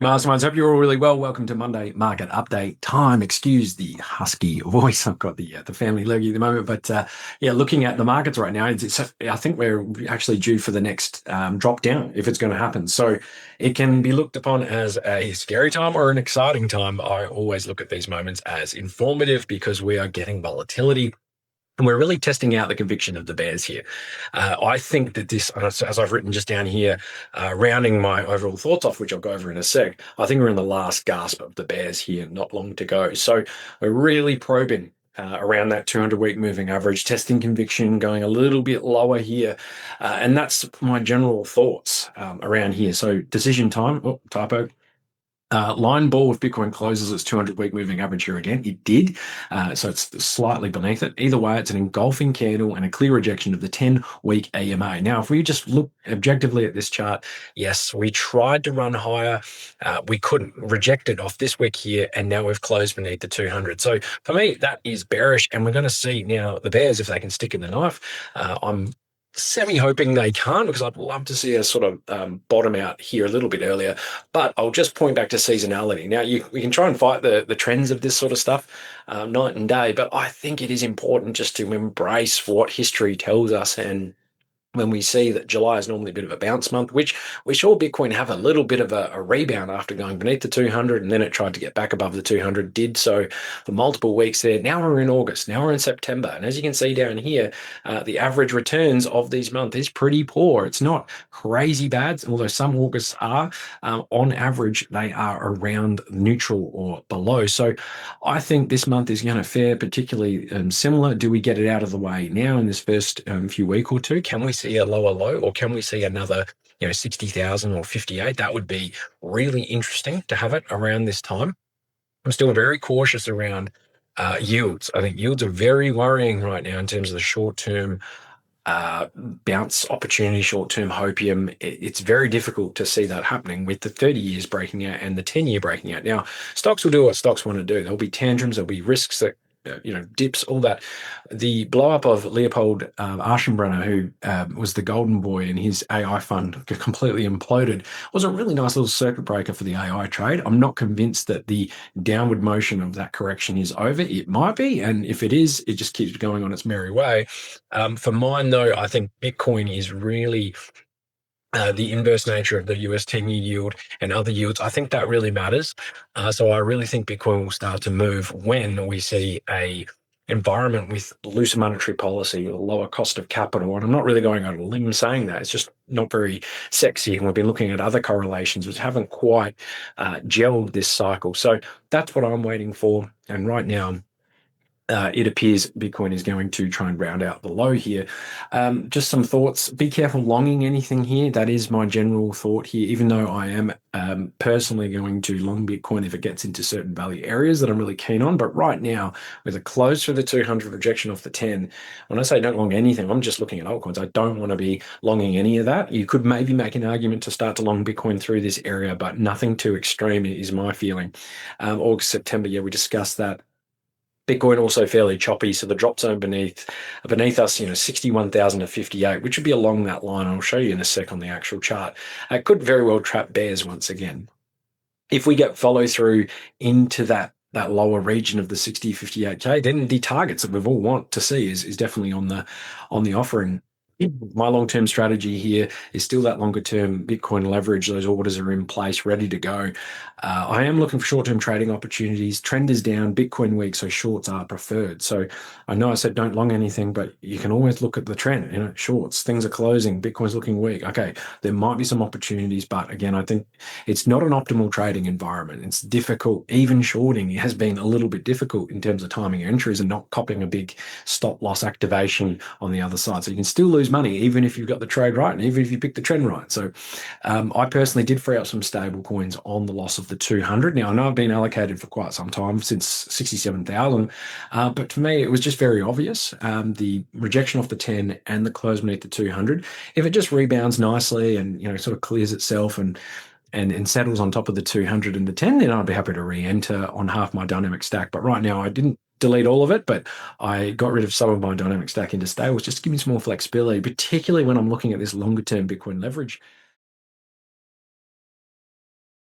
Masterminds, hope you're all really well. Welcome to Monday Market Update time. Excuse the husky voice. I've got the family lurgy at the moment, but yeah, looking at the markets right now, I think we're actually due for the next drop down if it's going to happen. So it can be looked upon as a scary time or an exciting time. I always look at these moments as informative because we are getting volatility. And we're really testing out the conviction of the bears here. I think that this, as I've written just down here, rounding my overall thoughts off, which I'll go over in a sec, I think we're in the last gasp of the bears here, not long to go. So we're really probing around that 200-week moving average, testing conviction, going a little bit lower here. And that's my general thoughts around here. So decision time, oh, typo. Line ball with Bitcoin closes its 200-week moving average here again. It did. So it's slightly beneath it. Either way, it's an engulfing candle and a clear rejection of the 10-week EMA. Now, if we just look objectively at this chart, yes, we tried to run higher. We couldn't. Rejected off this week here, and now we've closed beneath the 200. So for me, that is bearish, and we're going to see now the bears if they can stick in the knife. I'm semi-hoping they can't, because I'd love to see us sort of bottom out here a little bit earlier. But I'll just point back to seasonality. Now, we can try and fight the trends of this sort of stuff night and day, but I think it is important just to embrace what history tells us. And when we see that July is normally a bit of a bounce month, which we saw Bitcoin have a little bit of a rebound after going beneath the 200, and then it tried to get back above the 200, did so for multiple weeks there. Now we're in August, now we're in September, and as you can see down here, the average returns of these months is pretty poor. It's not crazy bad, although some Augusts are. On average, they are around neutral or below. So I think this month is going to fare particularly similar. Do we get it out of the way now in this first few week or two? Can we see a lower low, or can we see another 60,000 or 58? That would be really interesting to have it around this time. I'm still very cautious around yields. I think yields are very worrying right now in terms of the short-term bounce opportunity, short-term hopium. It's very difficult to see that happening with the 30 years breaking out and the 10-year breaking out. Now, stocks will do what stocks want to do. There'll be tantrums, there'll be risks that dips, all that. The blow up of Leopold Aschenbrenner, who was the golden boy, and his AI fund completely imploded, was a really nice little circuit breaker for the AI trade. I'm not convinced that the downward motion of that correction is over. It might be, and if it is, it just keeps going on its merry way. For mine, though, I think Bitcoin is really the inverse nature of the US 10-year yield and other yields. I think that really matters. So I really think Bitcoin will start to move when we see a environment with looser monetary policy, or lower cost of capital. And I'm not really going on a limb saying that. It's just not very sexy. And we've been looking at other correlations which haven't quite gelled this cycle. So that's what I'm waiting for. And right now, it appears Bitcoin is going to try and round out the low here. Just some thoughts. Be careful longing anything here. That is my general thought here, even though I am personally going to long Bitcoin if it gets into certain value areas that I'm really keen on. But right now, with a close for the 200, rejection off the 10, when I say don't long anything, I'm just looking at altcoins. I don't want to be longing any of that. You could maybe make an argument to start to long Bitcoin through this area, but nothing too extreme is my feeling. August, September, yeah, we discussed that. Bitcoin also fairly choppy, so the drop zone beneath us, 61,000 to 58, which would be along that line. I'll show you in a sec on the actual chart. It could very well trap bears once again. If we get follow through into that lower region of the 60, 58K, then the targets that we've all want to see is definitely on the offering. My long-term strategy here is still that longer-term Bitcoin leverage. Those orders are in place, ready to go. I am looking for short-term trading opportunities. Trend is down, Bitcoin weak, so shorts are preferred. So I know I said don't long anything, but you can always look at the trend. Shorts, things are closing, Bitcoin's looking weak. Okay, there might be some opportunities, but again, I think it's not an optimal trading environment. It's difficult. Even shorting has been a little bit difficult in terms of timing entries and not copying a big stop loss activation on the other side. So you can still lose money even if you've got the trade right, and even if you pick the trend right. So I personally did free up some stable coins on the loss of the 200. Now, I know I've been allocated for quite some time, since 67,000, but for me, it was just very obvious. The rejection off the 10 and the close beneath the 200, if it just rebounds nicely and sort of clears itself and settles on top of the 200 and the 10, then I'd be happy to re-enter on half my dynamic stack. But right now, I didn't delete all of it, but I got rid of some of my dynamic stack into stables just to give me some more flexibility, particularly when I'm looking at this longer term Bitcoin leverage